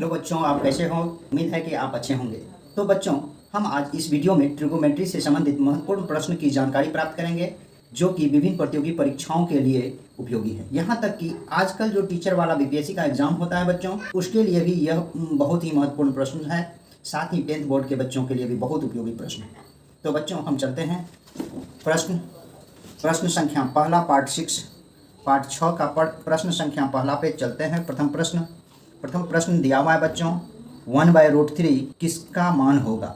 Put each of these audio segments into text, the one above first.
Hello बच्चों, आप कैसे हो? उम्मीद है कि आप अच्छे होंगे। तो बच्चों, हम आज इस वीडियो में ट्रिगोनोमेट्री से संबंधित महत्वपूर्ण प्रश्न की जानकारी प्राप्त करेंगे जो कि विभिन्न प्रतियोगी परीक्षाओं के लिए उपयोगी है। यहाँ तक कि आजकल जो टीचर वाला बीपीएससी का एग्जाम होता है बच्चों, उसके लिए भी यह बहुत ही महत्वपूर्ण प्रश्न है। साथ ही 10th बोर्ड के बच्चों के लिए भी बहुत उपयोगी प्रश्न है। तो बच्चों, हम चलते हैं प्रश्न संख्या पहला पार्ट 6 का प्रश्न संख्या पहला पे चलते हैं। प्रथम प्रश्न दिया हुआ है बच्चों, 1/√3 किसका मान होगा?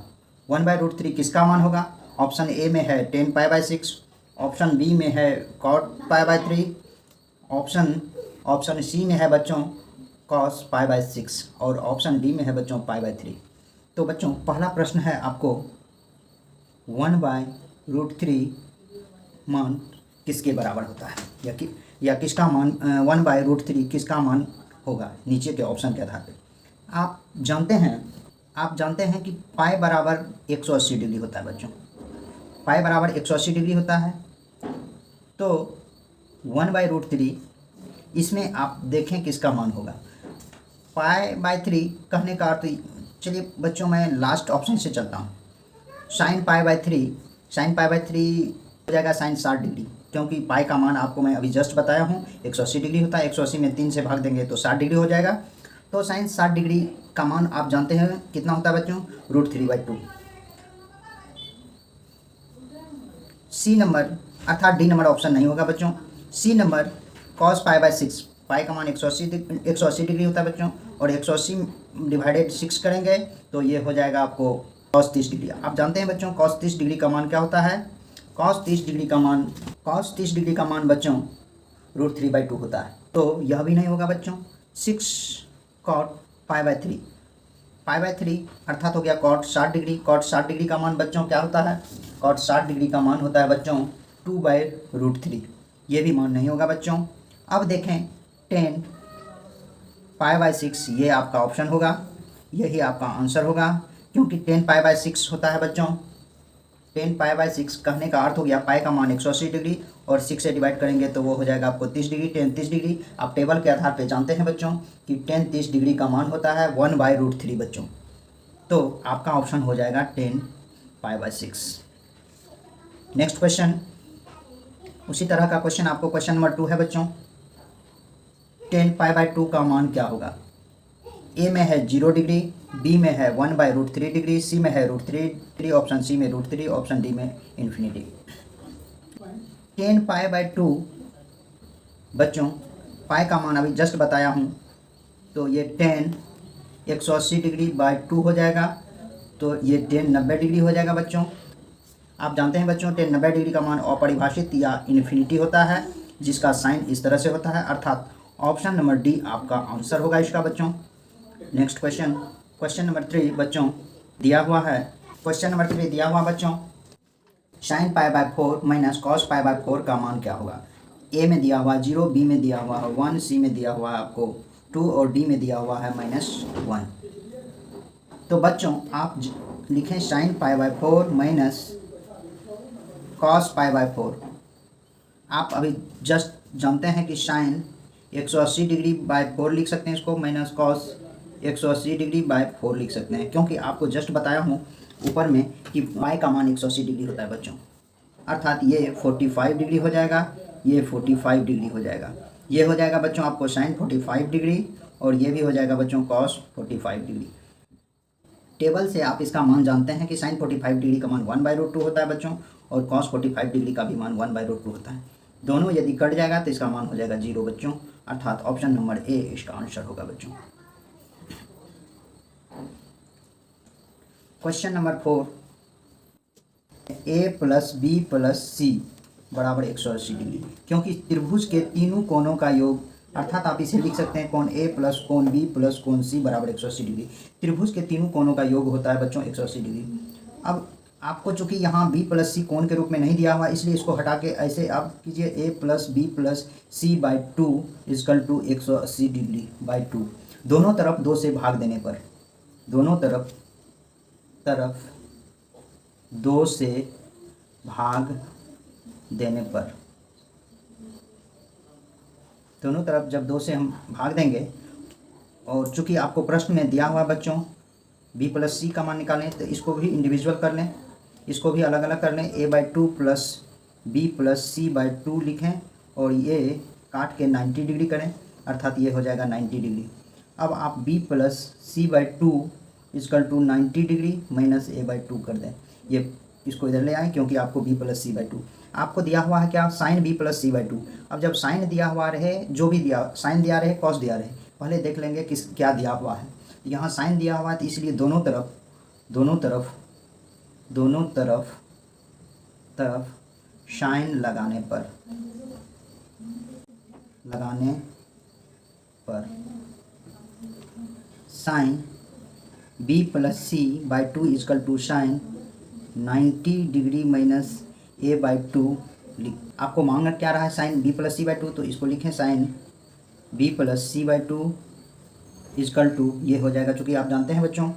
1/√3 किसका मान होगा? ऑप्शन ए में है 10π/6, ऑप्शन बी में है cot π/3, ऑप्शन सी में है बच्चों cos π/6 और ऑप्शन डी में है बच्चों π/3। तो बच्चों, पहला प्रश्न है आपको 1/√3 मान किसके बराबर होता है या किसका मान 1/√3 किसका मान होगा नीचे के ऑप्शन के आधार पे। आप जानते हैं कि पाई बराबर 180 डिग्री होता है बच्चों। पाई बराबर 180 डिग्री होता है। तो 1/√3 इसमें आप देखें किसका मान होगा। π/3 कहने का अर्थ, चलिए बच्चों मैं लास्ट ऑप्शन से चलता हूँ। sin π/3 हो जाएगा sin 60 डिग्री, क्योंकि पाई का मान आपको मैं अभी जस्ट बताया हूँ 180 डिग्री होता है। 180 में 3 से भाग देंगे तो 60 डिग्री हो जाएगा। तो sin 60 डिग्री का मान आप जानते हैं कितना होता है बच्चों, √3/2। सी नंबर अर्थात डी नंबर ऑप्शन नहीं होगा बच्चों। सी नंबर cos π/6, पाई का मान 180 डिग्री होता है बच्चों, और 180 डिवाइडेड 6 करेंगे तो ये हो जाएगा आपको cos 30 डिग्री। आप जानते हैं बच्चों cos 30 डिग्री का मान क्या होता है? cos 30 डिग्री का मान बच्चों √3/2 होता है। तो यह भी नहीं होगा बच्चों। 6 cot π/3 अर्थात हो गया cot 60 डिग्री। cot 60 डिग्री का मान बच्चों क्या होता है? cot 60 डिग्री का मान होता है बच्चों 2/√3। ये भी मान नहीं होगा बच्चों। अब देखें 10 π/6, ये आपका ऑप्शन होगा, यही आपका आंसर होगा, क्योंकि 10 π/6 होता है बच्चों। 10 π/6 कहने का अर्थ हो गया पाई का मान 180 डिग्री और 6 से डिवाइड करेंगे तो वो हो जाएगा आपको 30 डिग्री। 10 30 डिग्री आप टेबल के आधार पे जानते हैं बच्चों कि 10 30 डिग्री का मान होता है 1/√3 बच्चों। तो आपका ऑप्शन हो जाएगा 10 π/6। नेक्स्ट क्वेश्चन, उसी तरह का क्वेश्चन आपको क्वेश्चन नंबर 2 है बच्चों। 10 π/2 का मान क्या होगा? ए में है 0 डिग्री, बी में है 1/√3 डिग्री, सी में है √3 डिग्री, ऑप्शन सी में √3, ऑप्शन डी में इन्फिनिटी। 10 π/2 बच्चों, पाई का मान अभी जस्ट बताया हूँ, तो ये 10 180 डिग्री बाई 2 हो जाएगा, तो ये 10 90 डिग्री हो जाएगा बच्चों। आप जानते हैं बच्चों 10 90 डिग्री का मान अपरिभाषित या इन्फिनिटी होता है, जिसका साइन इस तरह से होता है, अर्थात ऑप्शन नंबर डी आपका आंसर होगा इसका बच्चों। नेक्स्ट क्वेश्चन नंबर 3 बच्चों दिया हुआ है। क्वेश्चन नंबर 3 दिया हुआ बच्चों, sin π/4 माइनस cos π/4 का मान क्या होगा? ए में दिया हुआ 0, बी में दिया हुआ है 1, सी में दिया हुआ है आपको 2 और डी में दिया हुआ है -1। तो बच्चों आप लिखें sin π/4 माइनस cos π/4। आप अभी जस्ट जानते हैं कि sin 180 डिग्री बाई 4 लिख सकते हैं इसको, माइनस cos 180 डिग्री बाई 4 लिख सकते हैं, क्योंकि आपको जस्ट बताया हूँ ऊपर में कि पाई का मान 180 डिग्री होता है बच्चों, अर्थात ये 45 डिग्री हो जाएगा, ये 45 डिग्री हो जाएगा। ये हो जाएगा बच्चों आपको sin 45 डिग्री और ये भी हो जाएगा बच्चों cos 45 डिग्री। टेबल से आप इसका मान जानते हैं कि sin 45 डिग्री का मान 1/√2 होता है बच्चों, और cos 45 डिग्री का भी मान 1/√2 होता है। दोनों यदि कट जाएगा तो इसका मान हो जाएगा 0 बच्चों, अर्थात ऑप्शन नंबर ए इसका आंसर होगा बच्चों। Question number 4, a + b + c बराबर 180 डिग्री, क्योंकि त्रिभुज के तीनों कोणों का योग, अर्थात आप इसे लिख सकते हैं कोण a + कोण b + कोण c बराबर 180 डिग्री। त्रिभुज के तीनों कोणों का योग होता है बच्चों 180 डिग्री। अब आपको चूंकि यहाँ b + c कोण के रूप में नहीं दिया हुआ, इसलिए इसको हटा के ऐसे आप कीजिए a + b + c/2 = 180 degree by 2। दोनों तरफ 2 से भाग देने पर, दोनों तरफ 2 से भाग देने पर, दोनों तरफ जब 2 से हम भाग देंगे और चूँकि आपको प्रश्न में दिया हुआ है बच्चों b प्लस सी का मान निकालें, तो इसको भी इंडिविजुअल कर लें, इसको भी अलग अलग कर लें। a/2 plus b plus c/2 लिखें और ये काट के 90 डिग्री करें, अर्थात ये हो जाएगा 90 डिग्री। अब आप b plus c/2 equal to 90 degree minus a/2 कर दें। ये इसको इधर ले आएँ क्योंकि आपको b प्लस c/2 आपको दिया हुआ है क्या, साइन b प्लस c/2। अब जब साइन दिया हुआ रहे, जो भी दिया, साइन दिया रहे कॉस दिया रहे, पहले देख लेंगे किस क्या दिया हुआ है। यहाँ साइन दिया हुआ है तो इसलिए दोनों तरफ साइन लगाने पर sine b plus c/2 equal to sine 90 degree minus a/2 आपको मांगा क्या रहा है, साइन b प्लस c/2, तो इसको लिखें sine b plus c/2 equal to ये हो जाएगा। चूँकि आप जानते हैं बच्चों,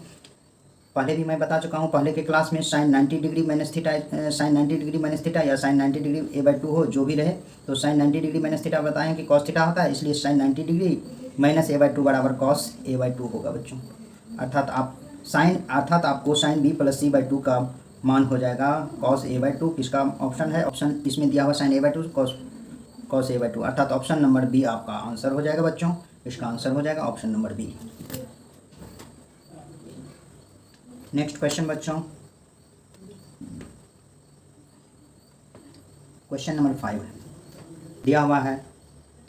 पहले भी मैं बता चुका हूँ पहले के क्लास में, sine 90 degree minus theta, sine 90 degree minus theta या साइन 90 डिग्री a/2 हो, जो भी रहे, तो साइन 90 डिग्री माइनस थीटा बताएं कि कॉस थीटा होता है, इसलिए साइन 90 डिग्री माइनस a/2 बराबर कॉस a/2 होगा बच्चों। अर्थात आपको साइन b प्लस c/2 का मान हो जाएगा कॉस a/2। किसका ऑप्शन है, ऑप्शन इसमें दिया हुआ साइन a/2 कॉस a/2, अर्थात ऑप्शन नंबर बी आपका आंसर हो जाएगा बच्चों। इसका आंसर हो जाएगा option number B. Next question बच्चों, क्वेश्चन नंबर 5 दिया हुआ है,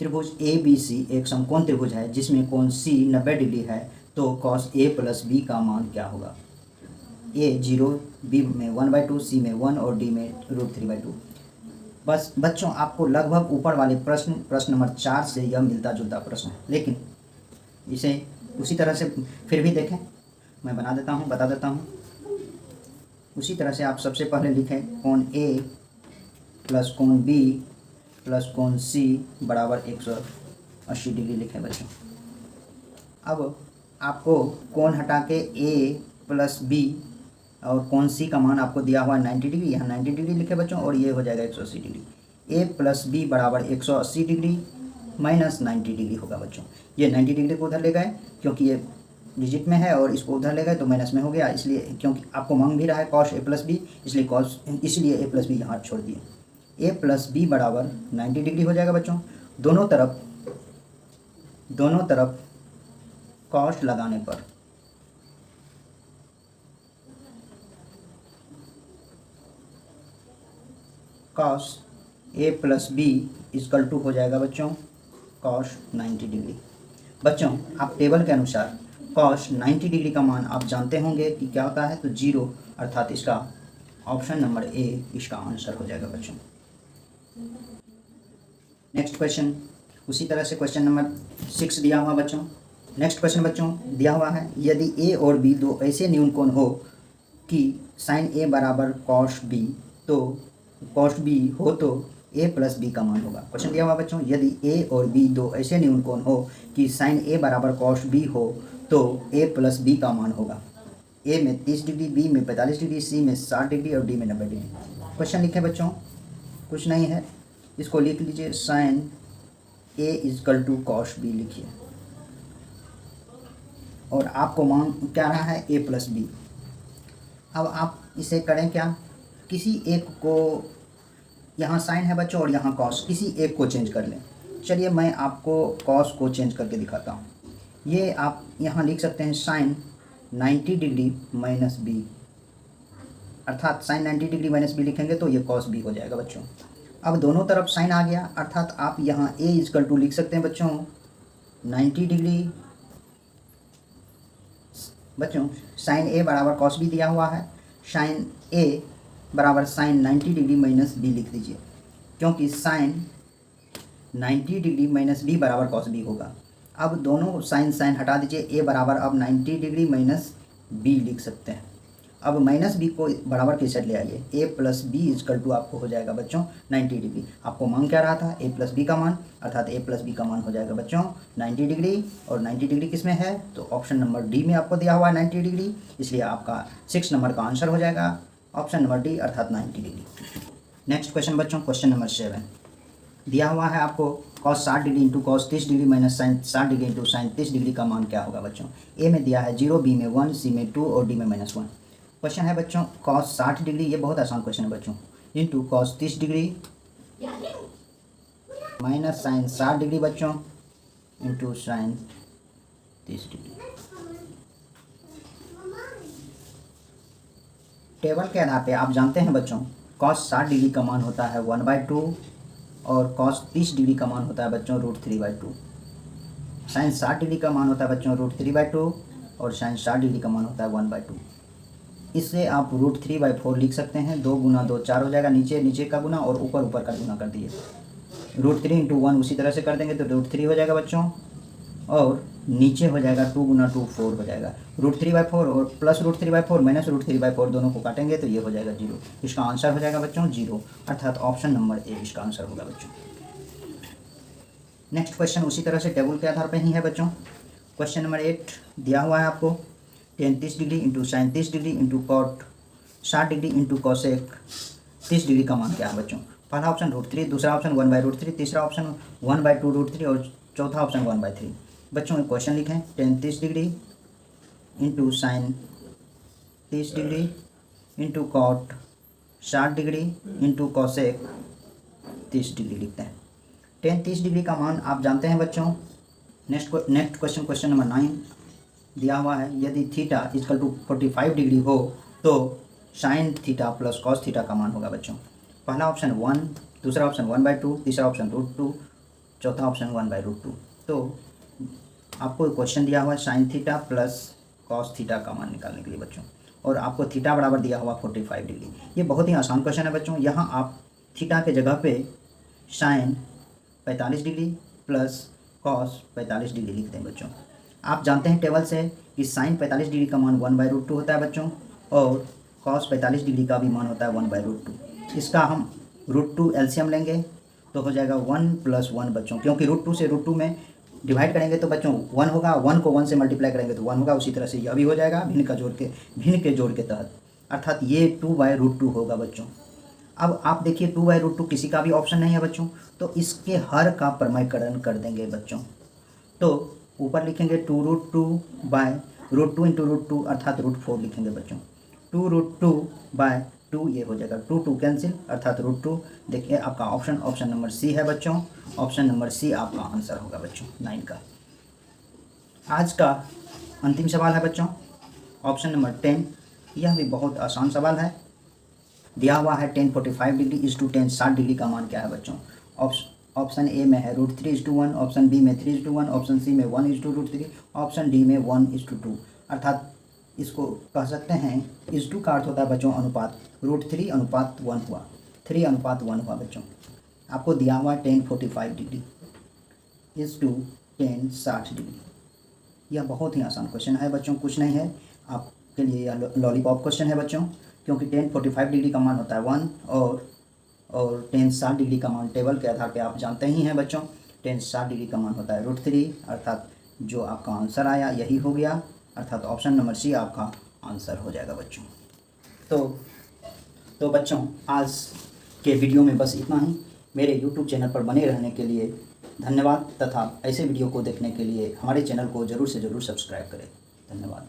त्रिभुज ABC एक समकोण त्रिभुज है जिसमें कोण C 90 डिग्री है, तो कॉस A प्लस B का मान क्या होगा। A 0, B में 1/2, C में 1 और D में √3/2। बस बच्चों आपको लगभग ऊपर वाले प्रश्न नंबर 4 से यह मिलता जुलता प्रश्न है, लेकिन इसे उसी तरह से फिर भी देखें, मैं बता देता हूँ। उसी तरह से आप सबसे पहले लिखें कोण A प्लस कोण B प्लस कोण C बराबर 180 डिग्री लिखें बच्चों। अब आपको कोण हटा के A प्लस B और कोण C का मान आपको दिया हुआ है 90 डिग्री, यहाँ 90 डिग्री लिखे बच्चों, और ये हो जाएगा 180 डिग्री। A प्लस B बराबर 180 डिग्री माइनस 90 डिग्री होगा बच्चों। ये 90 डिग्री को उधर ले गए क्योंकि ये डिजिट में है, और इसको उधर ले गए तो माइनस में हो गया, इसलिए क्योंकि आपको मांग भी रहा है कॉस A प्लस B, इसलिए A प्लस B यहाँ छोड़ दिए। A प्लस B बराबर 90 डिग्री हो जाएगा बच्चों। दोनों तरफ कॉस लगाने पर cos A plus B equal to हो जाएगा बच्चों कॉस 90 डिग्री। बच्चों आप टेबल के अनुसार कॉस 90 डिग्री का मान आप जानते होंगे कि क्या होता है, तो 0, अर्थात इसका ऑप्शन नंबर A इसका आंसर हो जाएगा बच्चों। नेक्स्ट क्वेश्चन, उसी तरह से क्वेश्चन नंबर 6 दिया हुआ बच्चों। नेक्स्ट क्वेश्चन बच्चों दिया हुआ है, यदि A और B दो ऐसे न्यून कोण हो कि साइन A बराबर कॉस B, तो कॉस B हो तो A प्लस B का मान होगा। क्वेश्चन दिया हुआ बच्चों, यदि A और B दो ऐसे न्यून कोण हो कि साइन A बराबर कॉस B हो तो A प्लस B का मान होगा। A में 30 डिग्री, B में 45 डिग्री, C में 60 डिग्री और D में 90 डिग्री। क्वेश्चन लिखे बच्चों, कुछ नहीं है, इसको लिख लीजिए sine A equal to cos B लिखिए, और आपको मान क्या रहा है A प्लस B। अब आप इसे करें क्या, किसी एक को, यहाँ साइन है बच्चों और यहाँ कॉस, किसी एक को चेंज कर लें। चलिए मैं आपको कॉस को चेंज करके दिखाता हूँ। ये आप यहाँ लिख सकते हैं साइन 90 डिग्री माइनस B, अर्थात साइन 90 डिग्री माइनस B लिखेंगे तो ये कॉस B हो जाएगा बच्चों। अब दोनों तरफ साइन आ गया, अर्थात आप यहाँ A इजकल टू लिख सकते हैं बच्चों 90 डिग्री। बच्चों साइन A बराबर कॉस B दिया हुआ है, साइन A बराबर साइन 90 डिग्री माइनस B लिख दीजिए, क्योंकि साइन 90 डिग्री माइनस B बराबर कॉस B होगा। अब दोनों साइन हटा दीजिए, A बराबर अब 90 डिग्री माइनस B लिख सकते हैं। अब माइनस B को बराबर के साइड ले आइए, A plus B equal to आपको हो जाएगा बच्चों 90 डिग्री। आपको मांग क्या रहा था, A प्लस B का मान, अर्थात A प्लस B का मान हो जाएगा बच्चों 90 डिग्री, और 90 डिग्री किस में है, तो ऑप्शन नंबर D में आपको दिया हुआ है 90 डिग्री, इसलिए आपका 6 नंबर का आंसर हो जाएगा ऑप्शन नंबर D, अर्थात 90 डिग्री। नेक्स्ट क्वेश्चन बच्चों, क्वेश्चन नंबर 7 दिया हुआ है आपको cos 60 degree into cos 30 degree minus sine 60 degree into sine 30 degree का मान क्या होगा बच्चों। ए में दिया है 0, बी में 1, सी में 2 और डी में -1। क्वेश्चन है बच्चों cos 60 डिग्री, ये बहुत आसान क्वेश्चन है बच्चों, into cos 30 degree minus sine 60 degree बच्चों इंटू साइन 30 डिग्री। टेबल के आधार पे आप जानते हैं बच्चों cos 60 डिग्री का मान होता है 1/2 और cos 30 डिग्री का मान होता है बच्चों √3/2। साइन 60 डिग्री का मान होता है बच्चों √3/2 और साइन 60 डिग्री का मान होता है 1/2। इससे आप √3/4 लिख सकते हैं। 2 गुना 2 4 हो जाएगा, नीचे नीचे का गुना और ऊपर ऊपर का गुना कर दिए। √3 इंटू 1 उसी तरह से कर देंगे तो √3 हो जाएगा बच्चों, और नीचे हो जाएगा 2 गुना 2 4 हो जाएगा। √3/4 और प्लस √3/4 माइनस √3/4 दोनों को काटेंगे तो ये हो जाएगा 0। इसका आंसर हो जाएगा बच्चों 0, अर्थात ऑप्शन नंबर ए इसका आंसर होगा बच्चों। नेक्स्ट क्वेश्चन उसी तरह से टेबल के आधार पर ही है बच्चों। क्वेश्चन नंबर 8 दिया हुआ है आपको tan 30 degree into sine 30 degree into cot 60 degree into cosec 30 degree का मान क्या है बच्चों। पहला ऑप्शन √3, दूसरा ऑप्शन 1/√3, तीसरा ऑप्शन 1/2√3 और चौथा ऑप्शन 1/3। बच्चों क्वेश्चन लिखें tan 30 degree into sine 30 degree into cot 60 degree into cosec 30 degree लिखते हैं। tan 30 डिग्री का मान आप जानते हैं बच्चों। नेक्स्ट क्वेश्चन, क्वेश्चन नंबर 9 दिया हुआ है, यदि थीटा इक्वल टू 45 डिग्री हो तो sine theta plus cos theta का मान होगा बच्चों। पहला ऑप्शन 1, दूसरा ऑप्शन 1/2, तीसरा ऑप्शन √2, चौथा ऑप्शन 1/√2। तो आपको क्वेश्चन दिया हुआ है sine theta plus cos theta का मान निकालने के लिए बच्चों, और आपको थीटा बराबर दिया हुआ 45 डिग्री। ये बहुत ही आसान क्वेश्चन है बच्चों। यहाँ आप थीटा के जगह पे sine 45 degree plus cos 45 degree लिख दें बच्चों। आप जानते हैं टेबल से कि साइन 45 डिग्री का मान 1/√2 होता है बच्चों, और कॉस 45 डिग्री का भी मान होता है 1/√2। इसका हम √2 एलसीएम लेंगे तो हो जाएगा 1 + 1 बच्चों, क्योंकि √2 से √2 में डिवाइड करेंगे तो बच्चों 1 होगा, 1 को 1 से मल्टीप्लाई करेंगे तो 1 होगा। उसी तरह से यह भी हो जाएगा भिन्न के जोड़ के तहत, अर्थात ये 2/√2 होगा बच्चों। अब आप देखिए 2/√2 किसी का भी ऑप्शन नहीं है बच्चों, तो इसके हर का प्रमेयकरण कर देंगे बच्चों। तो ऊपर लिखेंगे 2√2/√2 इंटू √2 अर्थात √4 लिखेंगे बच्चों। 2√2/2 ये हो जाएगा, 2 कैंसिल अर्थात √2। देखिए आपका ऑप्शन नंबर सी है बच्चों। ऑप्शन नंबर सी आपका आंसर होगा बच्चों 9 का। आज का अंतिम सवाल है बच्चों ऑप्शन नंबर 10। यह भी बहुत आसान सवाल है। दिया हुआ है tan 45 degree is to tan 60 degree का मान क्या है बच्चों। ऑप्शन ए में है √3:1, ऑप्शन बी में 3:1, ऑप्शन सी में 1:√3, ऑप्शन डी में 1:2। अर्थात इसको कह सकते हैं इस टू का अर्थ होता है बच्चों अनुपात। √3:1 हुआ, 3:1 हुआ बच्चों। आपको दिया हुआ tan 45 degree is to tan 60 degree. यह बहुत ही आसान क्वेश्चन है बच्चों, कुछ नहीं है आपके लिए, यह लॉलीपॉप क्वेश्चन है बच्चों, क्योंकि tan 45 डिग्री का मान होता है 1 और tan 60 डिग्री का मान टेबल के आधार पे आप जानते ही हैं बच्चों। tan 60 डिग्री का मान होता है √3, अर्थात जो आपका आंसर आया यही हो गया, अर्थात ऑप्शन नंबर सी आपका आंसर हो जाएगा बच्चों। तो बच्चों आज के वीडियो में बस इतना ही। मेरे यूट्यूब चैनल पर बने रहने के लिए धन्यवाद, तथा ऐसे वीडियो को देखने के लिए हमारे चैनल को ज़रूर से ज़रूर सब्सक्राइब करें। धन्यवाद।